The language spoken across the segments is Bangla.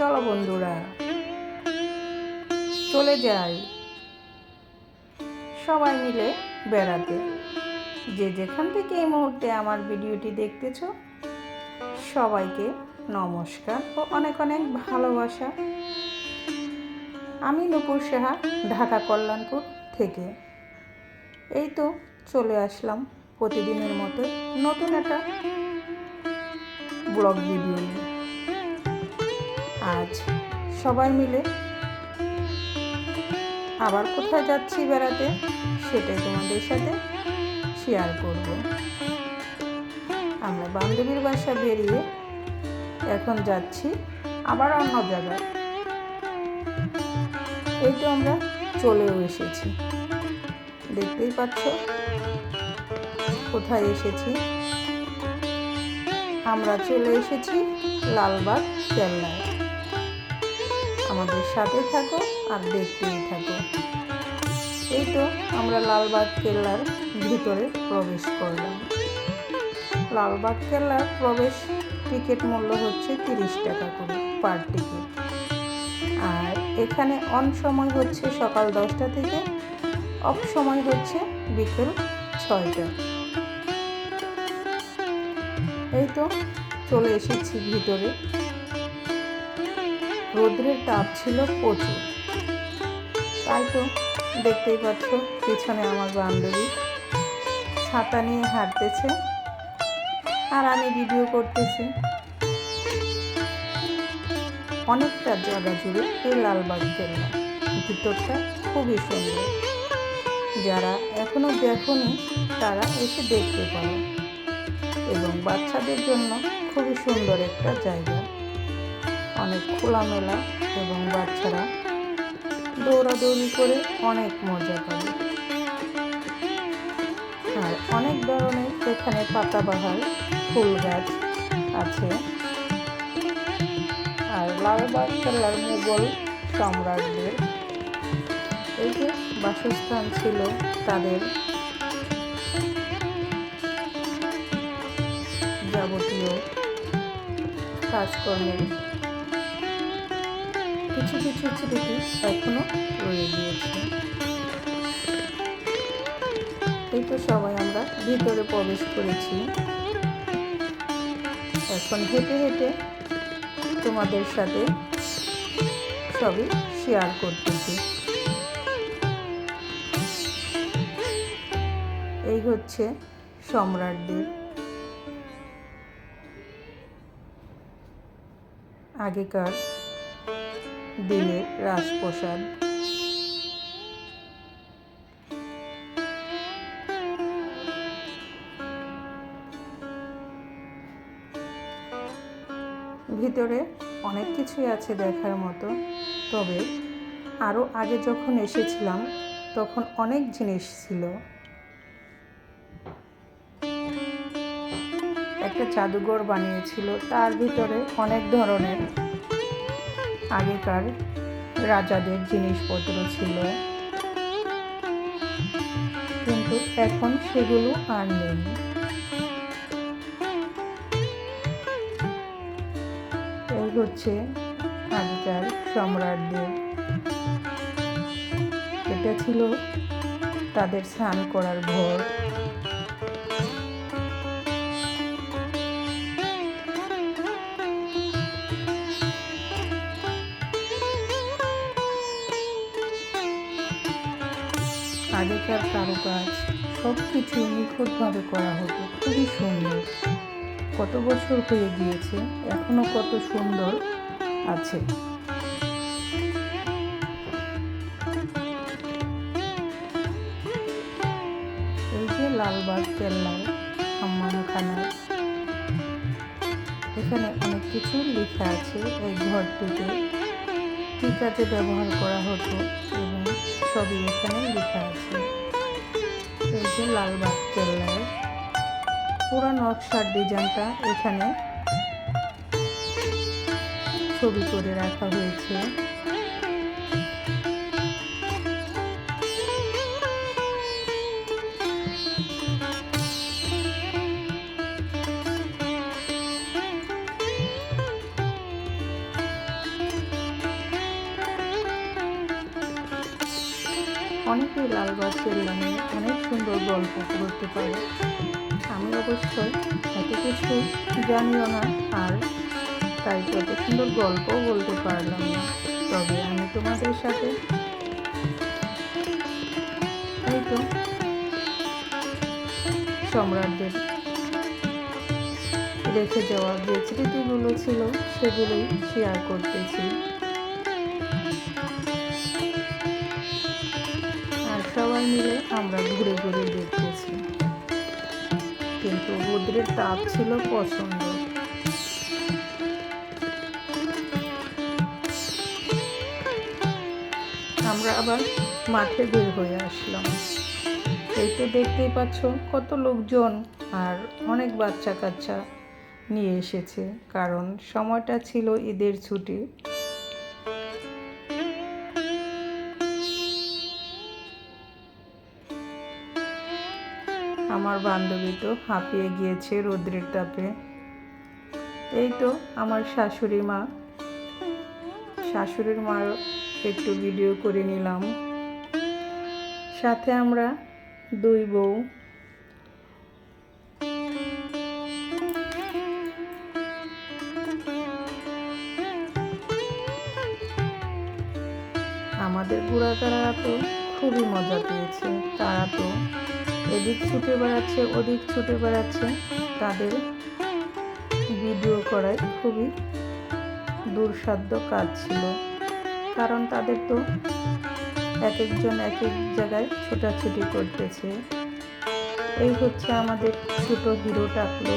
চলো বন্ধুরা চলে যাই সবাই মিলে বেড়াতে। যে যেখান থেকে এই মুহূর্তে আমার ভিডিওটি দেখতেছো সবাইকে নমস্কার ও অনেক অনেক ভালোবাসা। আমি নূপুর সাহা, ঢাকা কল্যাণপুর থেকে। এই তো চলে আসলাম প্রতিদিনের মতো নতুন একটা ব্লগ ভিডিও নিয়ে। আজ সবাই মিলে আবার কোথায় যাচ্ছি বেড়াতে সেটাই তোমাদের সাথে শেয়ার করব। আমরা বান্ধবীর বাসা বেরিয়ে এখন যাচ্ছি আবার অন্য জায়গায়। এই তো আমরা চলেও এসেছি, দেখতেই পাচ্ছ কোথায় এসেছি। আমরা চলে এসেছি লালবাগ কেল্লায়। আমাদের সাথে থাকো আর দেখতেই থাকো। এই তো আমরা লালবাগ কেল্লার ভিতরে প্রবেশ করলাম। লালবাগ কেল্লার প্রবেশ টিকিট মূল্য হচ্ছে 30 টাকা করে পার টিকিট। আর এখানে অন সময় হচ্ছে সকাল 10টা থেকে, অফ সময় হচ্ছে বিকেল 6টা। এই তো চলে এসেছি ভিতরে। রোদ্রের তাপ ছিল প্রচুর, তাই তো দেখতেই পাচ্ছ পিছনে আমার বান্ধবী ছাতা নিয়ে হাঁটতেছে আর আমি ভিডিও করতেছি। অনেকটা জায়গা জুড়ে এই লালবাগ কেল্লা, ভিতরটা খুবই সুন্দর। যারা এখনো দেখোনি তারা এসে দেখতে পারো, এবং বাচ্চাদের জন্য খুবই সুন্দর একটা জায়গা। অনেক খোলামেলা এবং বাচ্চারা দৌড়াদৌড়ি করে অনেক মজা পাবে। আর অনেক ধরনের এখানে পাতাবাহার ফুল গাছ আছে। আর লালবাগ কেল্লার মুঘল সম্রাটদের এই যে বাসস্থান ছিল, তাদের যাবতীয় কাজকর্মের কিছু কিছু স্মৃতি এখনো রয়ে গিয়েছে। এই তো সবাই আমরা ভিতরে প্রবেশ করেছি। এখন হেঁটে হেঁটে তোমাদের সাথে সবই শেয়ার করতেছি। এই হচ্ছে সম্রাটদের আগেকার দিনের রাজপ্রাসাদ। ভিতরে অনেক কিছুই আছে দেখার মতো, তবে আরও আগে যখন এসেছিলাম তখন অনেক জিনিস ছিল। একটা জাদুঘর বানিয়েছিল, তার ভিতরে অনেক ধরনের আগেকার রাজাদের জিনিসপত্র ছিল, কিন্তু এখন সেগুলো আর নেই। এই হচ্ছে আগেকার সম্রাটদের। এটা ছিল তাদের স্নান করার ঘর। আগেকার কারুকাজ সব কিছু নিখুঁতভাবে করা হতো, খুবই সুন্দর। কত বছর হয়ে গিয়েছে, এখনো কত সুন্দর আছে। এই যে লালবাগ কেল্লার হাম্মামখানা, এখানে অনেক কিছু লেখা আছে। এই ঘরটিতে কী কাজে ব্যবহার করা হতো এবং সবই এখানে লেখা আছে। এই যে লালবাগ কেল্লার পুরো নকশার ডিজাইনটা এখানে ছবি করে রাখা হয়েছে। অনেকেই লালবাগ কেল্লা নিয়ে অনেক সুন্দর গল্প বলতে পারে। আমি অবশ্যই এত কিছু জানিও না, আর তাই এত সুন্দর গল্পও বলতে পারলাম না। তবে আমি তোমাদের সাথে এই তো সম্রাটদের রেখে যাওয়া যে স্মৃতিগুলো ছিল সেগুলোই শেয়ার করতেছি। আর সবাই মিলে আমরা ঘুরে ঘুরে দেখতেছি, কিন্তু রোদ্রের তাপ ছিল প্রচণ্ড। আমরা আবার মাঠে বের হয়ে আসলাম। এই তো দেখতেই পাচ্ছ কত লোকজন, আর অনেক বাচ্চা কাচ্চা নিয়ে এসেছে, কারণ সময়টা ছিল ঈদের ছুটি। আমার বান্ধবী তো হাঁপিয়ে গিয়েছে রোদ্রের তাপে। এই তো আমার শাশুড়ির মার একটু ভিডিও করে নিলাম। সাথে আমরা দুই বউ। আমাদের বুড়াকারা তো খুবই মজা পেয়েছে। তারা তো এদিক ছুটে বেড়াচ্ছে, ওদিক ছুটে বেড়াচ্ছে। তাদের ভিডিও করাই খুবই দুঃসাধ্য কাজ ছিল, কারণ তাদের তো এক একজন এক এক জায়গায় ছোটাছুটি করতেছে। এই হচ্ছে আমাদের ছোট হিরো টাকলু।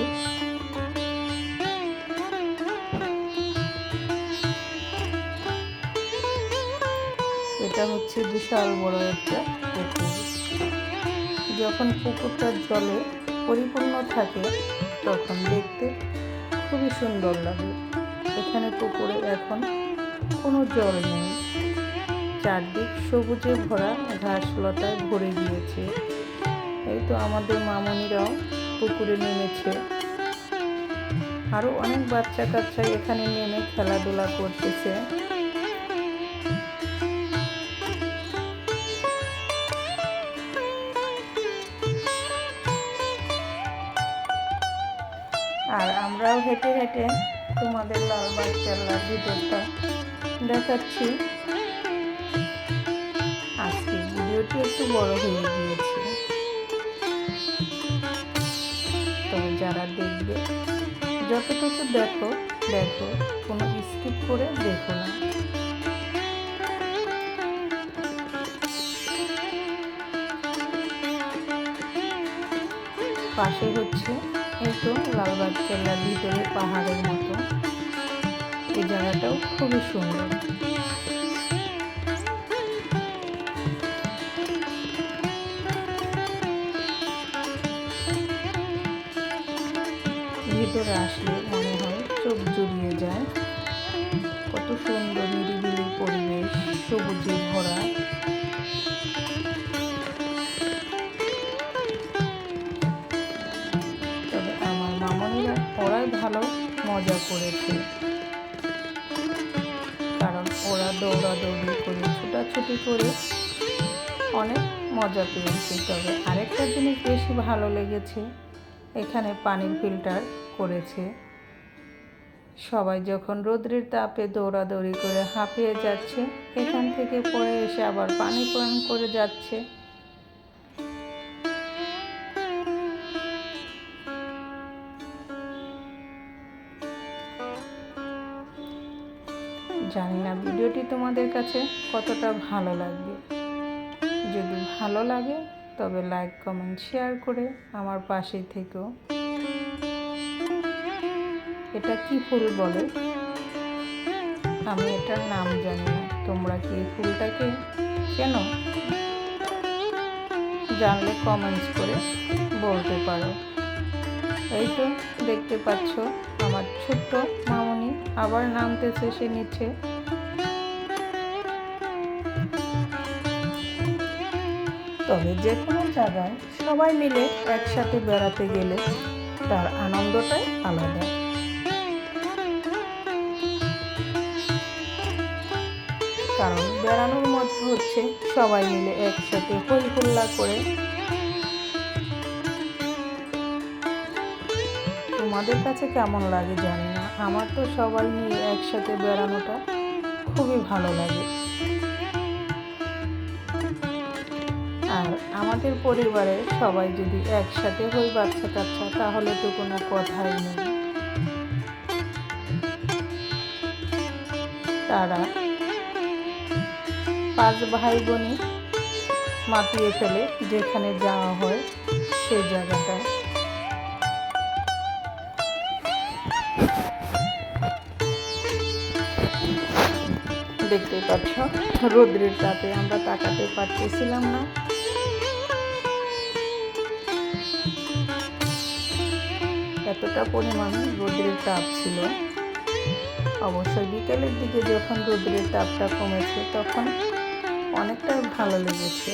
এটা হচ্ছে বিশাল বড় একটা পুকুর। যখন পুকুরটার জলে পরিপূর্ণ থাকে তখন দেখতে খুবই সুন্দর লাগে। এখানে পুকুরে এখন কোনো জল নেই, চারদিক সবুজে ভরা ঘাস লতায় ভরে গিয়েছে। এই তো আমাদের মামনিরাও পুকুরে নেমেছে। আরও অনেক বাচ্চা কাচ্চা এখানে নেমে খেলাধুলা করতেছে। আর আমরাও হেঁটে হেঁটে তোমাদের লালবাগ কেল্লার ভিতরটা দেখাচ্ছি। আজকে ভিডিওটি একটু বড় হয়ে গিয়েছে, তবে যারা দেখবে যতটুকু দেখো কোনো স্কিপ করে দেখো না। পাশে হচ্ছে এই তো লালবাগ কেল্লার ভিতরে পাহাড়ের মতো। এই জায়গাটাও খুবই সুন্দর। ভিতরে আসলে মনে হয় চোখ জুড়িয়ে যায়। কত সুন্দর নিরিবিলি পরিবেশ, সবুজে ভরা। তবে আমার মামনিরা ওরাই ভালো মজা করেছে, কারণ ওরা দৌড়াদৌড়ি করে ছোটাছুটি করে অনেক মজা পেয়েছে। তবে আরেকটা জিনিস বেশি ভালো লেগেছে, এখানে পানির ফিল্টার করেছে। সবাই যখন রোদ্রের তাপে দৌড়াদৌড়ি করে হাঁপিয়ে যাচ্ছে, এখান থেকে পরে এসে আবার পানি পান করে যাচ্ছে। জানি না ভিডিওটি তোমাদের কাছে কতটা ভালো লাগবে। যদি ভালো লাগে তবে লাইক, কমেন্ট, শেয়ার করে আমার পাশে থেকো। এটা কি ফুল বলে আমি এটার নাম জানি না। তোমরা কি এই ফুলটাকে চেনো? জানলে কমেন্টস করে বলতে পারো। এই তো দেখতে পাচ্ছ আমার ছোট্ট মামনি আবার নামতেছে সে নিচে। তবে যে কোনো জায়গায় সবাই মিলে একসাথে বেড়াতে গেলে তার আনন্দটাই আলাদা। কারণ বেড়ানোর মজা হচ্ছে সবাই মিলে একসাথে হই হুল্লা করে। তোমাদের কাছে কেমন লাগে জানি না, আমার তো সবাই মিলে একসাথে বেড়ানোটা খুবই ভালো লাগে। আর আমাদের পরিবারে সবাই যদি একসাথে হই বাচ্চা কাচ্চা, তাহলে তো কোনো কথাই নেই। তারা 5 ভাই বোনই মাতিয়ে ফেলে যেখানে যাওয়া হয় সেই জায়গাটায়। দেখতে পাচ্ছ রোদ্রের তাপে আমরা তাকাতে পারতেছিলাম না। এতটা পরিমাণ রোদ্রের তাপ ছিল। অবশ্যই বিকেলের দিকে যখন রোদ্রের তাপটা কমেছে তখন অনেকটা ভালো লেগেছে।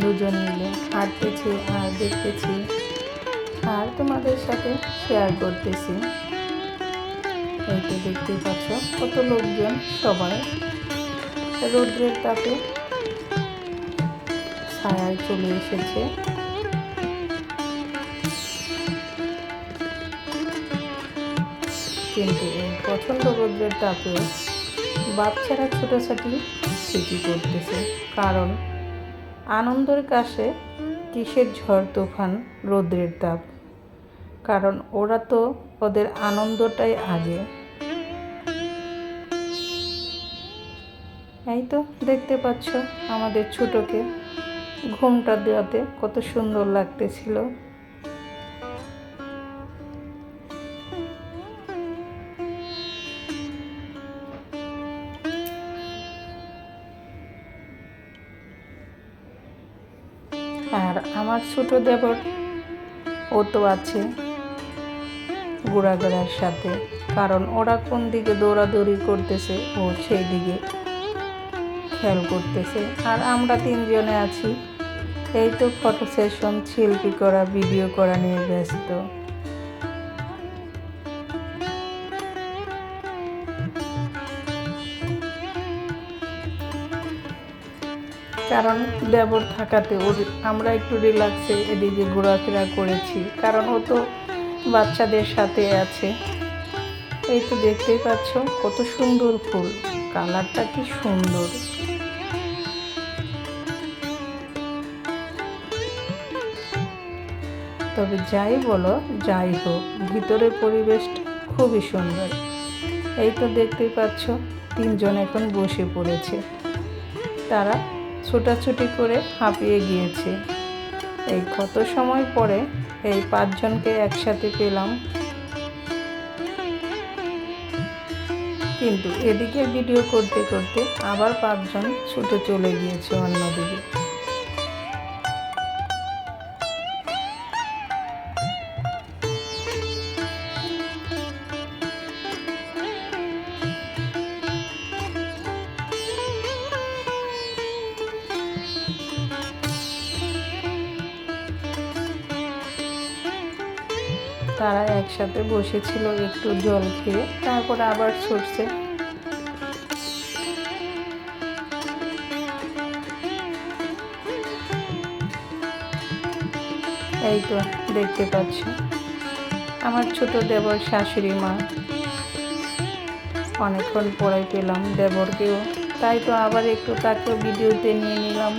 দুজন মিলে হাঁটতেছি আর দেখতেছি আর তোমাদের সাথে শেয়ার করতেছি। এই তো দেখতেই পাচ্ছ কত লোকজন, সবাই রৌদ্রের তাপে ছায়ায় চলে এসেছে। কিন্তু এই প্রচণ্ড রৌদ্রের তাপে বাচ্চারা ছোটাছুটি ঠিকই করতেছে, কারণ আনন্দের কাছে কিসের ঝড় তুফান, রৌদ্রের তাপ, কারণ ওরা তো ওদের আনন্দটাই আগে। এই তো দেখতে পাচ্ছ আমাদের ছোটকে ঘুমটা দেওয়াতে কত সুন্দর লাগতেছিল। আর আমার ছোট দেবর ও তো আছে ঘোরাঘোরার সাথে, কারণ ওরা কোন দিকে দৌড়াদৌড়ি করতেছে ও সেই দিকে খেয়াল করতেছে। আর আমরা 3 জনে আছি, এই তো ফটো সেশন, সেলফি করা, ভিডিও করা নিয়ে ব্যস্ত। কারণ দেবর থাকাতে আমরা একটু রিল্যাক্সে এদিকে ঘোরাফেরা করেছি, কারণ ও তো বাচ্চাদের সাথে আছে। এই তো দেখতেই পাচ্ছ কত সুন্দর ফুল, কালারটা কি সুন্দর। তবে যাই বলো যাই হোক, ভিতরের পরিবেশটা খুবই সুন্দর। এই তো দেখতেই পাচ্ছ 3 জন এখন বসে পড়েছে, তারা ছোটাছুটি করে হাঁপিয়ে গিয়েছে। এই কত সময় পরে এই 5 জনকে একসাথে পেলাম, কিন্তু এদিকে ভিডিও করতে করতে আবার 5 জন ছুটে চলে গিয়েছে অন্যদিকে। তারা একসাথে বসেছিল একটু জল খেয়ে, তারপর আবার ছুটছে। এই তো দেখতে পাচ্ছ আমার ছোট দেবর শাশুড়ি মা, অনেকক্ষণ পরে পেলাম দেবরকেও, তাই তো আবার একটু তাকেও ভিডিওতে নিয়ে নিলাম।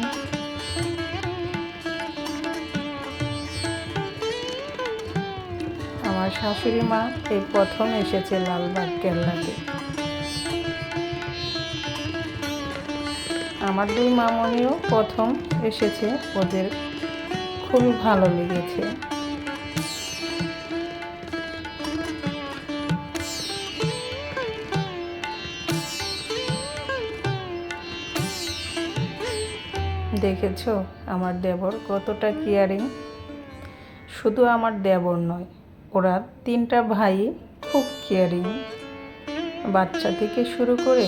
আমার শাশুড়ি মা এই প্রথম এসেছে লালবাগ কেল্লাতে। আমার 2 মামনিও প্রথম এসেছে, ওদের খুবই ভালো লেগেছে। দেখেছো আমার দেবর কতটা কেয়ারিং। শুধু আমার দেবর নয়, ওরা 3টা ভাই খুব কেয়ারিং। বাচ্চা থেকে শুরু করে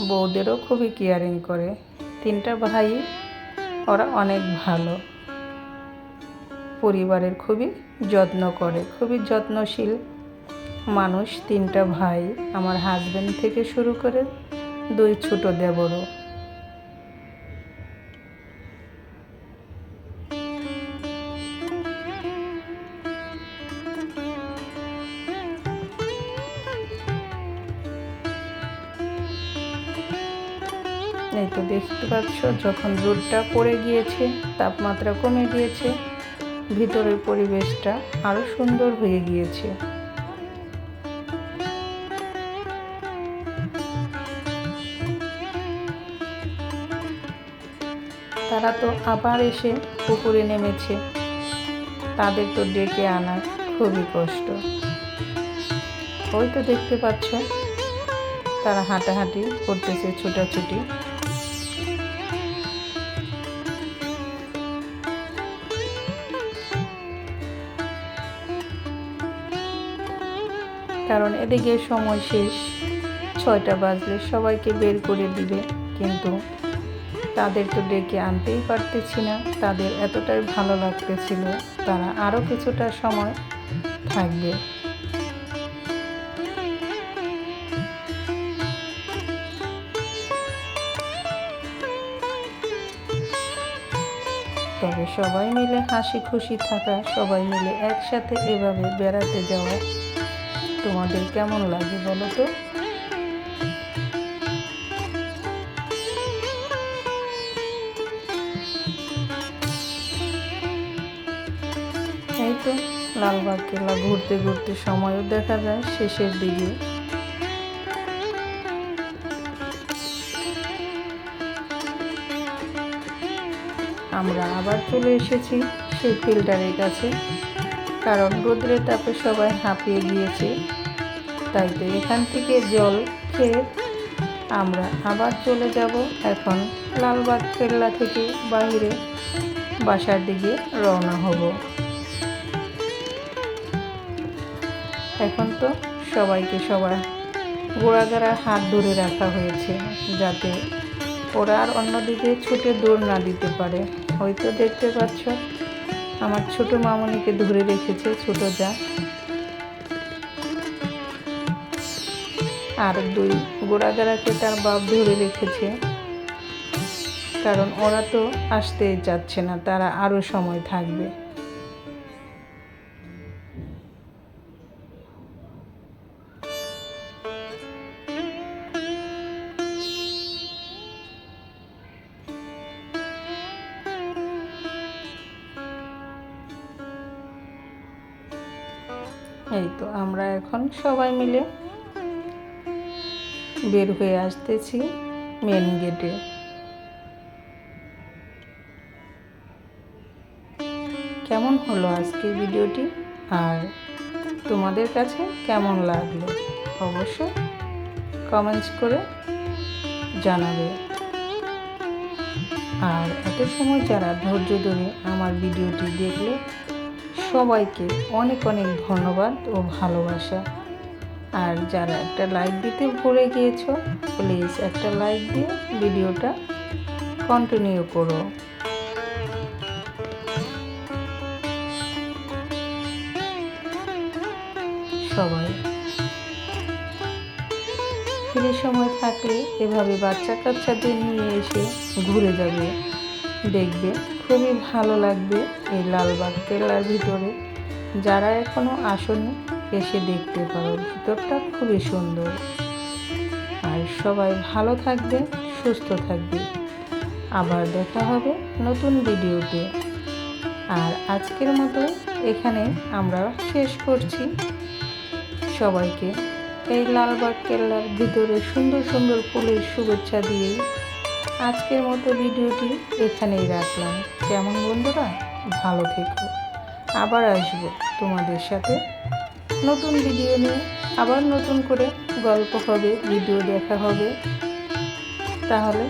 বউদেরও খুবই কেয়ারিং করে। 3টা ভাই, ওরা অনেক ভালো, পরিবারের খুবই যত্ন করে, খুবই যত্নশীল মানুষ 3টা ভাই, আমার হাজবেন্ড থেকে শুরু করে 2 ছোট দেবরও। এই তো দেখতে পাচ্ছ, যখন রোদটা পড়ে গিয়েছে, তাপমাত্রা কমে গিয়েছে, ভিতরের পরিবেশটা আরো সুন্দর হয়ে গিয়েছে। তারা তো আবার এসে পুকুরে নেমেছে, তাদের তো ডেকে আনা খুবই কষ্ট। ওই তো দেখতে পাচ্ছ, তারা হাঁটাহাঁটি করতেছে, ছোটাছুটি। কারণ এদিকে সময় শেষ, 6টা বাজলে সবাইকে বের করে দিবে, কিন্তু তাদের তো ডেকে আনতেই পারতেছি না। তাদের এতটাই ভালো লাগতেছিল, তারা আরও কিছুটা সময় থাকবে। তবে সবাই মিলে হাসি খুশি থাকা, সবাই মিলে একসাথে এভাবে বেড়াতে যাওয়া তোমাদের কেমন লাগে বলো তো? এই তো লালবাগ কেল্লা ঘুরতে ঘুরতে সময়ও দেখা যায় শেষের দিকে। আমরা আবার চলে এসেছি সেই ফিল্টারের কাছে, কারণ রোদ্রের তাপে সবাই হাঁপিয়ে গিয়েছে। তাই তো এখান থেকে জল খেয়ে আমরা আবার চলে যাব এখন লালবাগ কেল্লা থেকে বাইরে বাসার দিকে রওনা হব। এখন তো সবাইকে সবার গোড়াগাড়া হাত ধরে রাখা হয়েছে, যাতে ওরা আর অন্যদিকে ছুটে দৌড় না দিতে পারে। হয়তো দেখতে পাচ্ছ, আমার ছোট মামনিকে ধরে রেখেছে ছোট যা, আর 2 গোড়াগাড়াকে তার বাপ ধরে রেখেছে, কারণ ওরা তো আসতেই যাচ্ছে না, তারা আরও সময় থাকবে। এই তো আমরা এখন সবাই মিলে বের হয়ে আসতেছি মেন গেটে। কেমন হলো আজকের ভিডিওটি, আর তোমাদের কাছে কেমন লাগলো অবশ্যই কমেন্টস করে জানাবে। আর এত সময় যারা ধৈর্য ধরে আমার ভিডিওটি দেখলে, সবাইকে অনেক অনেক ধন্যবাদ ও ভালোবাসা। আর যারা একটা লাইক দিতে ভুলে গিয়েছো, প্লিজ একটা লাইক দিয়ে ভিডিওটা কন্টিনিউ করো। সবাই ফ্রি সময় থাকলে এভাবে বাচ্চা কাচ্চাদের নিয়ে এসে ঘুরে যাবে, দেখবে খুবই ভালো লাগবে। এই লালবাগ কেল্লার ভিতরে যারা এখনো আসেনি, এসে দেখতে পারো, ভিতরটা খুবই সুন্দর। আর সবাই ভালো থাকবে, সুস্থ থাকবে। আবার দেখা হবে নতুন ভিডিওতে। আর আজকের মতো এখানে আমরা শেষ করছি। সবাইকে এই লালবাগ কেল্লার ভিতরে সুন্দর সুন্দর ফুলের শুভেচ্ছা দিয়ে আজকের মতো ভিডিওটি এখানেই রাখলাম। কেমন বন্ধুরা, ভালো থেকো। আবার আসবো তোমাদের সাথে নতুন ভিডিও নিয়ে, আবার নতুন করে গল্প হবে, ভিডিও দেখা হবে। তাহলে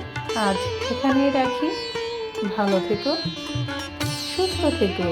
আজ এখানেই রাখি, ভালো থেকো, সুস্থ থেকো।